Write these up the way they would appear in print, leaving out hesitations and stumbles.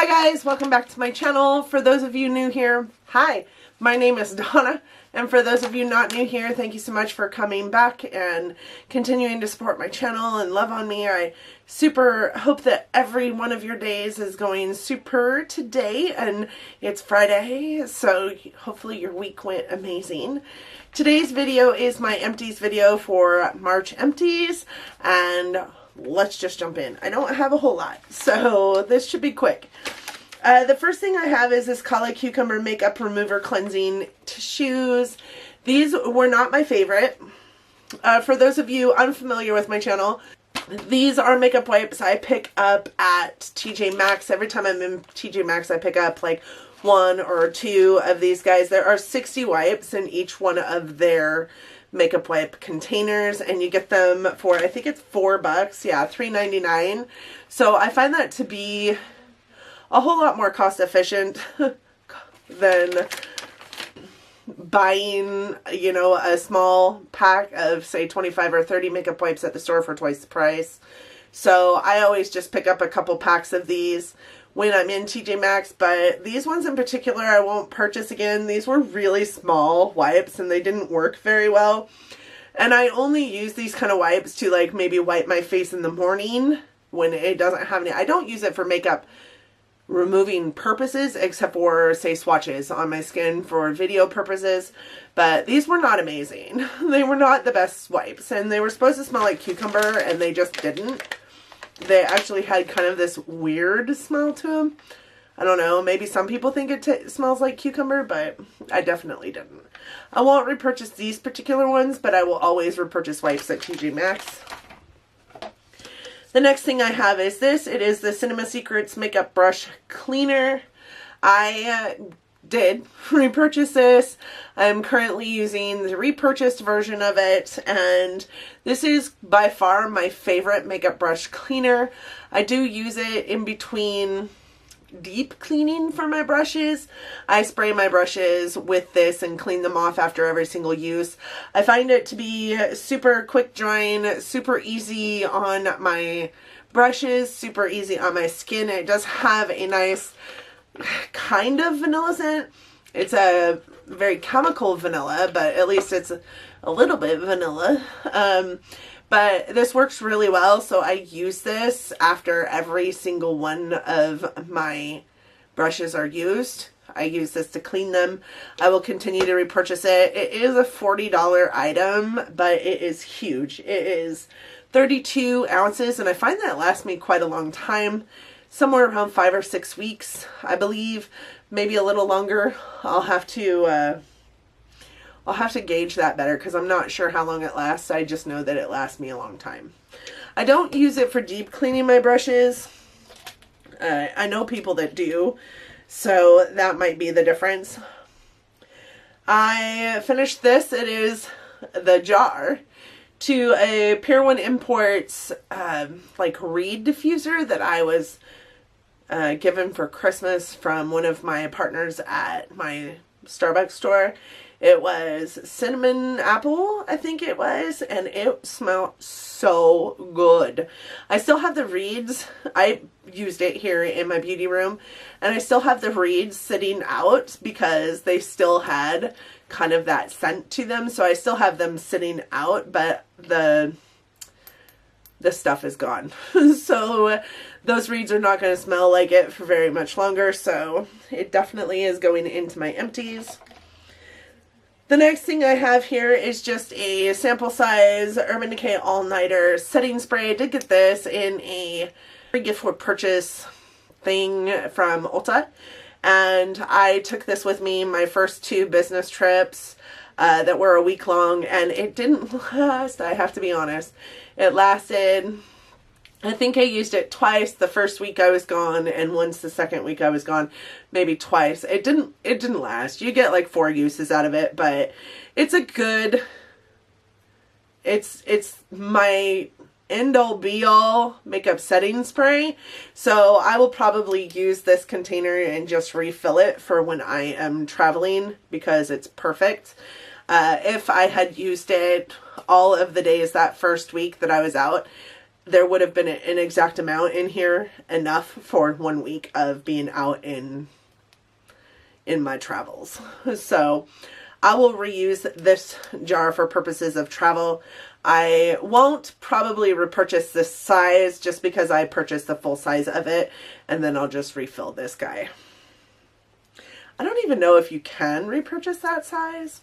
Hi guys, welcome back to my channel. For those of you new here, hi, my name is Donna, and for those of you not new here, thank you so much for coming back and continuing to support my channel and love on me. I super hope that every one of your days is going super today, and it's Friday, so hopefully your week went amazing. Today's video is my empties video for March Empties, and let's just jump in. I don't have a whole lot, so this should be quick. The first thing I have is this Kala Cucumber Makeup Remover Cleansing Tissues. These were not my favorite. For those of you unfamiliar with my channel, these are makeup wipes I pick up at TJ Maxx. Every time I'm in TJ Maxx, I pick up like one or two of these guys. There are 60 wipes in each one of their makeup wipe containers, and you get them for, I think it's $4, yeah, $3.99. So I find that to be a whole lot more cost efficient than buying, you know, a small pack of say 25 or 30 makeup wipes at the store for twice the price. So I always just pick up a couple packs of these when I'm in TJ Maxx, but these ones in particular I won't purchase again. These were really small wipes and they didn't work very well. And I only use these kind of wipes to like maybe wipe my face in the morning when it doesn't have any. I don't use it for makeup removing purposes except for say swatches on my skin for video purposes, but these were not amazing. They were not the best wipes, and they were supposed to smell like cucumber and they just didn't. They actually had kind of this weird smell to them. I don't know, maybe some people think it smells like cucumber, but I definitely didn't. I won't repurchase these particular ones, but I will always repurchase wipes at TJ Maxx. The next thing I have is this. It is the Cinema Secrets Makeup Brush Cleaner. I did repurchase this. I'm currently using the repurchased version of it, and this is by far my favorite makeup brush cleaner. I do use it in between deep cleaning for my brushes. I spray my brushes with this and clean them off after every single use. I find it to be super quick drying, super easy on my brushes, super easy on my skin. It does have a nice kind of vanilla scent. It's a very chemical vanilla, but at least it's a little bit vanilla. But this works really well, so I use this after every single one of my brushes are used. I use this to clean them. I will continue to repurchase it. It is a $40 item, but it is huge. It is 32 ounces, and I find that lasts me quite a long time. Somewhere around 5 or 6 weeks, I believe. Maybe a little longer. I'll have to gauge that better because I'm not sure how long it lasts. I just know that it lasts me a long time. I don't use it for deep cleaning my brushes. I know people that do, so that might be the difference. I finished this. It is the jar to a Pier 1 Imports like reed diffuser that I was given for Christmas from one of my partners at my Starbucks store. It was cinnamon apple, I think it was, and it smelled so good. I still have the reeds. I used it here in my beauty room, and I still have the reeds sitting out because they still had kind of that scent to them, so I still have them sitting out, but the stuff is gone. So those reeds are not going to smell like it for very much longer, so it definitely is going into my empties. The next thing I have here is just a sample size Urban Decay All Nighter setting spray. I did get this in a free gift for purchase thing from Ulta, and I took this with me my first 2 business trips that were a week long, and it didn't last, I have to be honest. It lasted, I think I used it twice the first week I was gone, and once the second week I was gone, maybe twice. It didn't last. You get like 4 uses out of it, but it's a good, it's my end all be all makeup setting spray. So I will probably use this container and just refill it for when I am traveling because it's perfect. If I had used it all of the days that first week that I was out, there would have been an exact amount in here, enough for 1 week of being out in my travels. So I will reuse this jar for purposes of travel. I won't probably repurchase this size just because I purchased the full size of it, and then I'll just refill this guy. I don't even know if you can repurchase that size,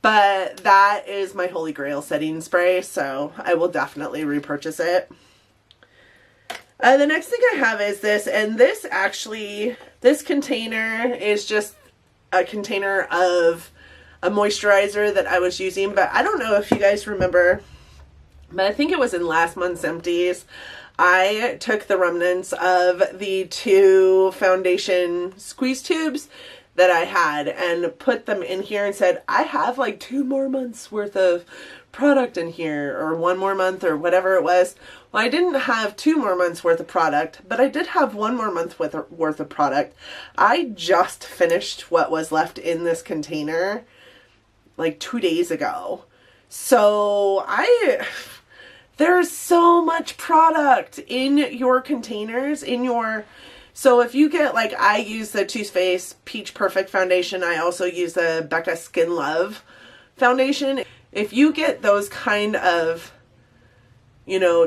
but that is my holy grail setting spray, so I will definitely repurchase it. The next thing I have is this, and this container is just a container of a moisturizer that I was using, but I don't know if you guys remember, but I think it was in last month's empties. I took the remnants of the 2 foundation squeeze tubes that I had and put them in here and said, I have like 2 more months worth of product in here, or 1 more month, or whatever it was. Well, I didn't have 2 more months worth of product, but I did have 1 more month worth of product. I just finished what was left in this container like 2 days ago. So there's so much product in your containers, so if you get, like, I use the Too Faced Peach Perfect foundation. I also use the Becca Skin Love foundation. If you get those kind of,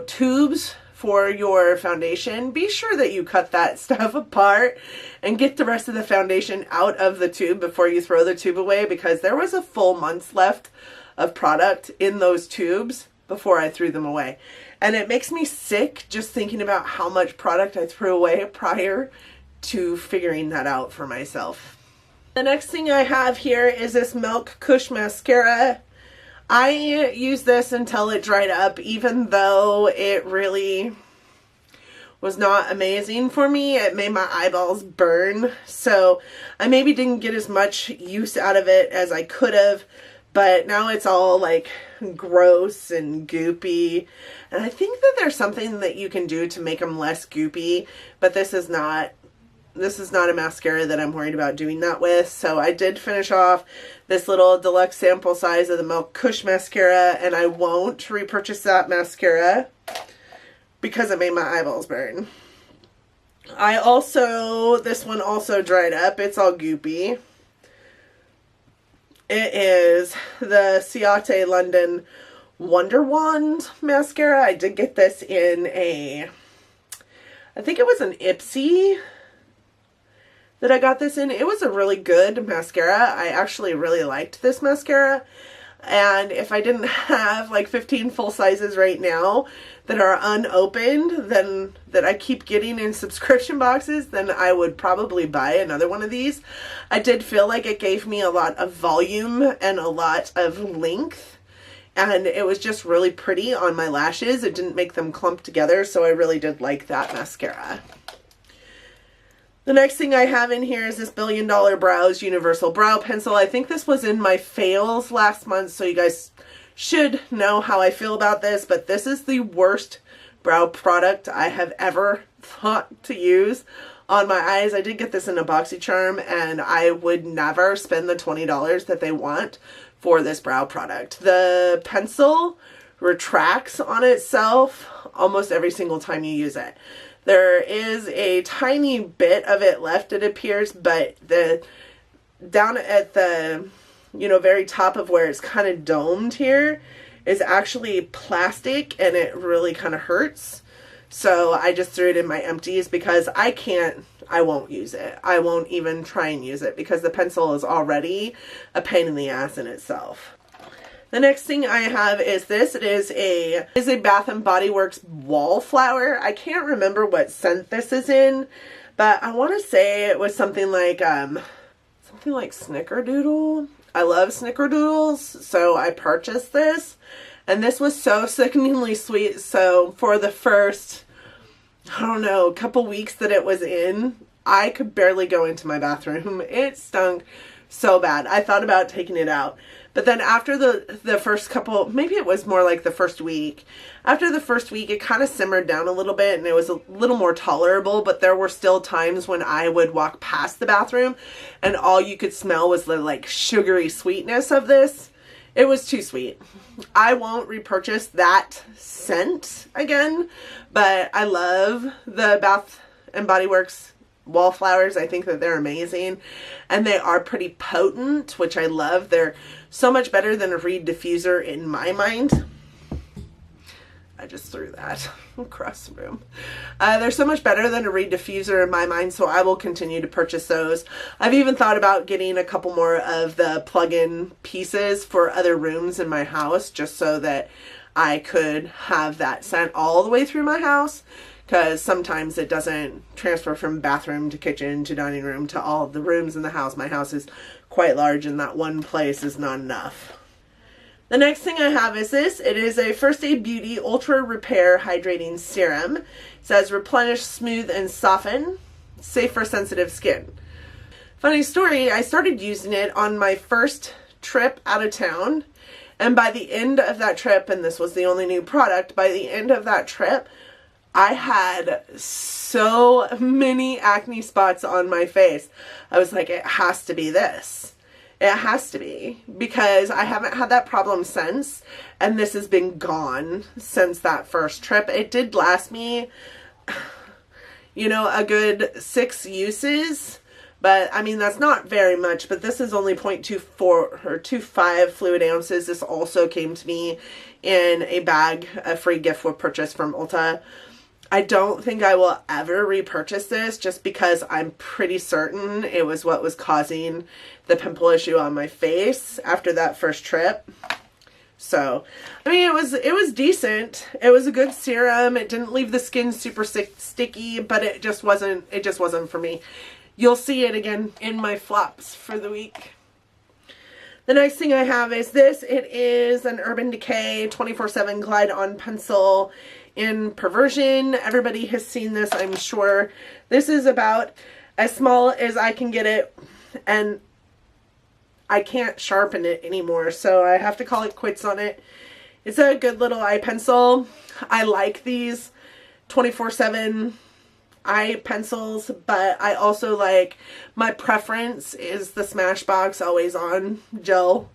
tubes for your foundation, be sure that you cut that stuff apart and get the rest of the foundation out of the tube before you throw the tube away, because there was a full month left of product in those tubes before I threw them away. And it makes me sick just thinking about how much product I threw away prior to figuring that out for myself. The next thing I have here is this Milk Kush mascara. I used this until it dried up, even though it really was not amazing for me. It made my eyeballs burn, so I maybe didn't get as much use out of it as I could have. But now it's all like gross and goopy. And I think that there's something that you can do to make them less goopy, but this is not a mascara that I'm worried about doing that with. So I did finish off this little deluxe sample size of the Milk Kush mascara, and I won't repurchase that mascara because it made my eyeballs burn. This one also dried up. It's all goopy. It is the Ciate London Wonder Wand mascara. I did get this in I think it was an IPSY that I got this in. It was a really good mascara. I actually really liked this mascara. And if I didn't have like 15 full sizes right now that are unopened, then that I keep getting in subscription boxes, then I would probably buy another one of these. I did feel like it gave me a lot of volume and a lot of length, and it was just really pretty on my lashes. It didn't make them clump together, so I really did like that mascara. The next thing I have in here is this Billion Dollar Brows Universal Brow Pencil. I think this was in my fails last month, so you guys should know how I feel about this, but this is the worst brow product I have ever thought to use on my eyes. I did get this in a BoxyCharm, and I would never spend the $20 that they want for this brow product. The pencil retracts on itself almost every single time you use it. There is a tiny bit of it left, it appears, but down at the, very top of where it's kind of domed here is actually plastic, and it really kind of hurts. So I just threw it in my empties because I won't use it. I won't even try and use it because the pencil is already a pain in the ass in itself. The next thing I have is this. It is a Bath and Body Works Wallflower. I can't remember what scent this is in, but I want to say it was something like Snickerdoodle. I love Snickerdoodles, so I purchased this, and this was so sickeningly sweet. So for the first, couple weeks that it was in, I could barely go into my bathroom. It stunk so bad. I thought about taking it out. But then after the first couple, maybe it was more like the first week. After the first week, it kind of simmered down a little bit and it was a little more tolerable, but there were still times when I would walk past the bathroom and all you could smell was the like sugary sweetness of this. It was too sweet. I won't repurchase that scent again, but I love the Bath and Body Works Wallflowers. I think that they're amazing, and they are pretty potent, which I love. They're so much better than a Reed diffuser in my mind. I just threw that across the room. They're so much better than a Reed diffuser in my mind, so I will continue to purchase those. I've even thought about getting a couple more of the plug-in pieces for other rooms in my house, just so that I could have that scent all the way through my house, because sometimes it doesn't transfer from bathroom to kitchen to dining room to all of the rooms in the house. My house is quite large, and that one place is not enough. The next thing I have is this. It is a First Aid Beauty Ultra Repair Hydrating Serum. It says replenish, smooth, and soften. Safe for sensitive skin. Funny story, I started using it on my first trip out of town. And by the end of that trip, and this was the only new product, by the end of that trip, I had so many acne spots on my face. I was like, it has to be this. It has to be, because I haven't had that problem since, and this has been gone since that first trip. It did last me, you know, a good 6 uses, but I mean, that's not very much, but this is only 0.24 or 0.25 fluid ounces. This also came to me in a bag, a free gift with purchase from Ulta. I don't think I will ever repurchase this, just because I'm pretty certain it was what was causing the pimple issue on my face after that first trip. So, I mean, it was decent. It was a good serum. It didn't leave the skin super sticky, but it just wasn't for me. You'll see it again in my flops for the week. The next thing I have is this. It is an Urban Decay 24/7 Glide On Pencil in Perversion. Everybody has seen this, I'm sure. This is about as small as I can get it, and I can't sharpen it anymore, so I have to call it quits on it. It's a good little eye pencil. I like these 24/7 eye pencils, but I also like, my preference is the Smashbox Always On gel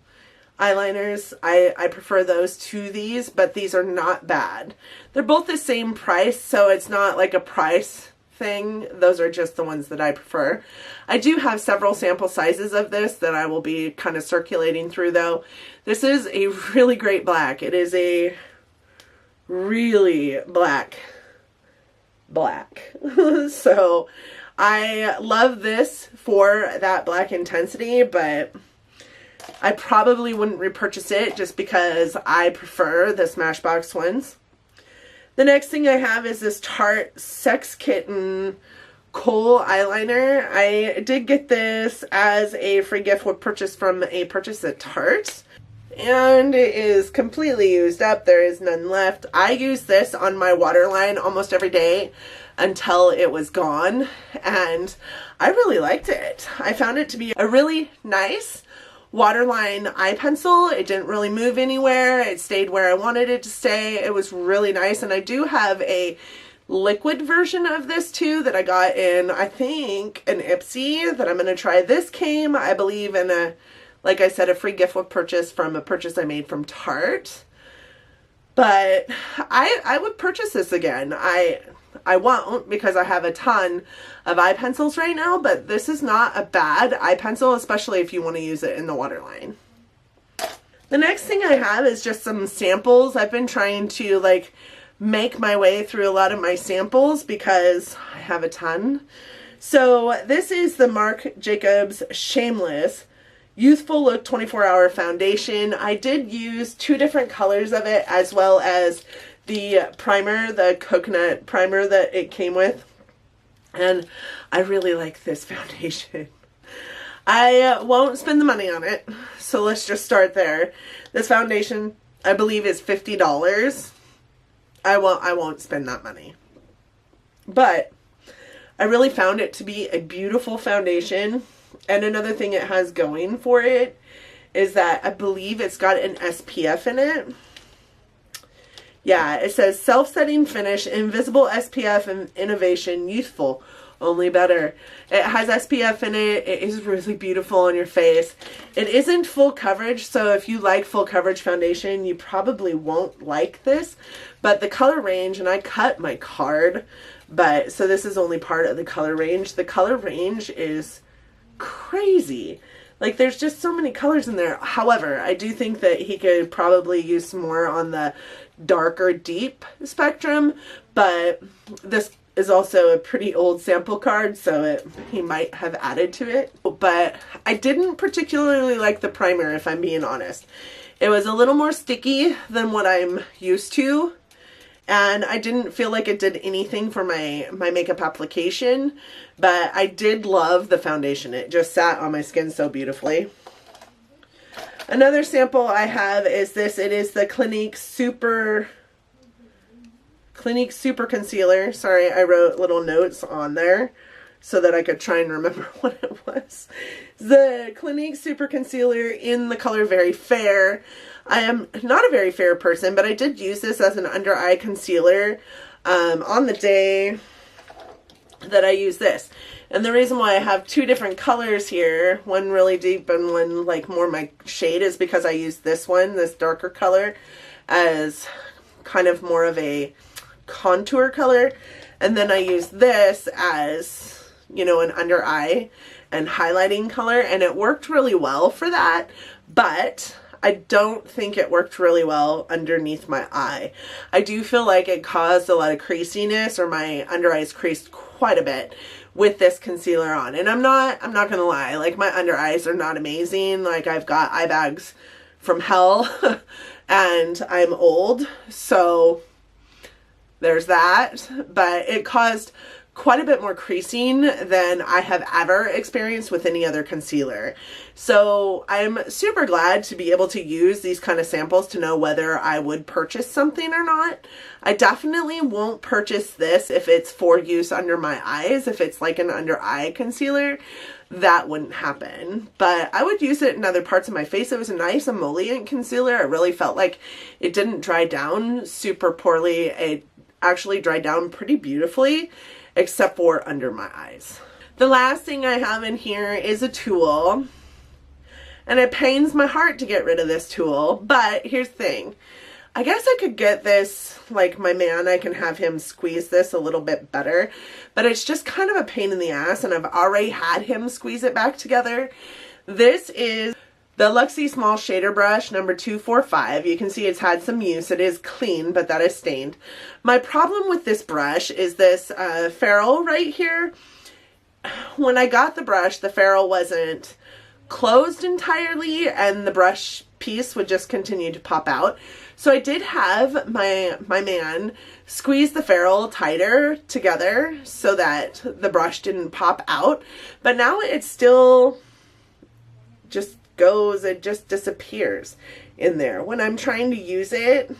eyeliners. I prefer those to these, but these are not bad. They're both the same price, so it's not like a price thing. Those are just the ones that I prefer. I do have several sample sizes of this that I will be kind of circulating through, though. This is a really great black. It is a really black. So I love this for that black intensity, but I probably wouldn't repurchase it just because I prefer the Smashbox ones. The next thing I have is this Tarte Sex Kitten Kohl eyeliner. I did get this as a free gift with purchase from a purchase at Tarte, and it is completely used up. There is none left. I use this on my waterline almost every day until it was gone, and I really liked it. I found it to be a really nice waterline eye pencil. It didn't really move anywhere. It stayed where I wanted it to stay. It was really nice, and I do have a liquid version of this too that I got in, I think, an IPSY that I'm going to try. This came, I believe, in a, like I said, a free gift with purchase from a purchase I made from Tarte. But I would purchase this again. I won't, because I have a ton of eye pencils right now, but this is not a bad eye pencil, especially if you want to use it in the waterline. The next thing I have is just some samples. I've been trying to make my way through a lot of my samples because I have a ton. So this is the Marc Jacobs Shameless Youthful Look 24-Hour Foundation. I did use 2 different colors of it, as well as the primer, the coconut primer that it came with. And I really like this foundation. I won't spend the money on it, so let's just start there. This foundation, I believe, is $50. I won't spend that money. But I really found it to be a beautiful foundation. And another thing it has going for it is that I believe it's got an SPF in it. Yeah, it says self-setting finish, invisible SPF, and innovation, youthful, only better. It has SPF in it. It is really beautiful on your face. It isn't full coverage, so if you like full coverage foundation, you probably won't like this. But the color range, and I cut my card, but so this is only part of the color range. The color range is crazy. Like, there's just so many colors in there. However, I do think that he could probably use some more on the darker deep spectrum, but this is also a pretty old sample card, so he might have added to it. But I didn't particularly like the primer, if I'm being honest. It was a little more sticky than what I'm used to, and I didn't feel like it did anything for my makeup application, but I did love the foundation. It just sat on my skin so beautifully. Another sample I have is this. It is the Clinique Super Concealer. Sorry, I wrote little notes on there so that I could try and remember what it was. The Clinique Super Concealer in the color Very Fair. I am not a very fair person, but I did use this as an under eye concealer on the day that I use this. And the reason why I have two different colors here, one really deep and one like more my shade, is because I use this one, this darker color, as kind of more of a contour color. And then I use this as, you know, an under eye and highlighting color. And it worked really well for that. But I don't think it worked really well underneath my eye. I do feel like it caused a lot of creasiness, or my under eyes creased quite a bit with this concealer on. And I'm not gonna lie, like, my under eyes are not amazing. Like, I've got eye bags from hell and I'm old, so there's that. But it caused quite a bit more creasing than I have ever experienced with any other concealer. So I'm super glad to be able to use these kind of samples to know whether I would purchase something or not. I definitely won't purchase this if it's for use under my eyes. If it's like an under eye concealer, that wouldn't happen. But I would use it in other parts of my face. It was a nice emollient concealer. It really felt like it didn't dry down super poorly. It actually dried down pretty beautifully, except for under my eyes. The last thing I have in here is a tool, and it pains my heart to get rid of this tool, but here's the thing. I guess I could get this, like my man, I can have him squeeze this a little bit better, but it's just kind of a pain in the ass, and I've already had him squeeze it back together. This is the Luxie Small Shader Brush number 245. You can see it's had some use. It is clean, but that is stained. My problem with this brush is this ferrule right here. When I got the brush, the ferrule wasn't closed entirely, and the brush piece would just continue to pop out. So I did have my man squeeze the ferrule tighter together so that the brush didn't pop out. But now it's still just goes, it just disappears in there. When I'm trying to use it,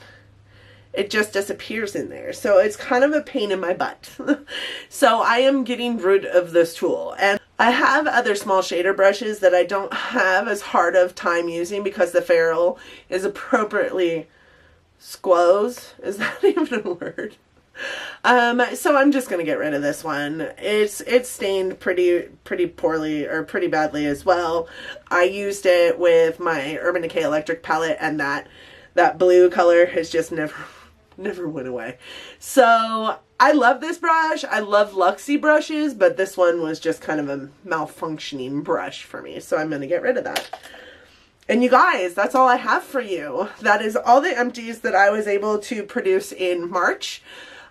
it just disappears in there. So it's kind of a pain in my butt. So I am getting rid of this tool. And I have other small shader brushes that I don't have as hard of time using because the ferrule is appropriately squoze. Is that even a word? So I'm just gonna get rid of this one. It's stained pretty poorly, or pretty badly as well. I used it with my Urban Decay Electric palette, and that blue color has just never went away. So I love this brush. I love Luxie brushes, but this one was just kind of a malfunctioning brush for me. So I'm gonna get rid of that. And you guys, that's all I have for you. That is all the empties that I was able to produce in March.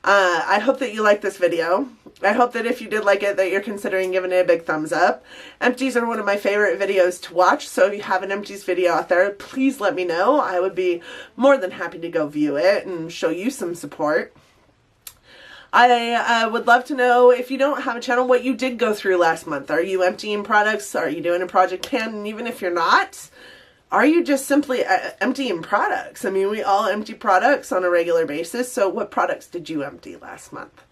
I hope that you liked this video. I hope that if you did like it, that you're considering giving it a big thumbs up. Empties are one of my favorite videos to watch, so if you have an empties video out there, please let me know. I would be more than happy to go view it and show you some support. I would love to know, if you don't have a channel, what you did go through last month. Are you emptying products? Are you doing a project pan? And even if you're not, are you just simply emptying products? I mean, we all empty products on a regular basis, so what products did you empty last month?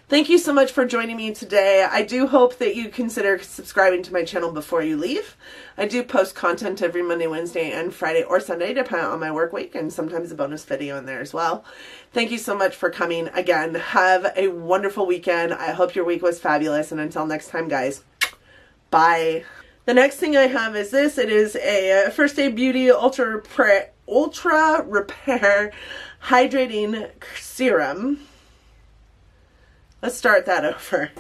Thank you so much for joining me today. I do hope that you consider subscribing to my channel before you leave. I do post content every Monday, Wednesday, and Friday or Sunday, depending on my work week, and sometimes a bonus video in there as well. Thank you so much for coming. Again, have a wonderful weekend. I hope your week was fabulous, and until next time, guys, bye. The next thing I have is this. It is a First Day Beauty Ultra Repair Hydrating Serum. Let's start that over.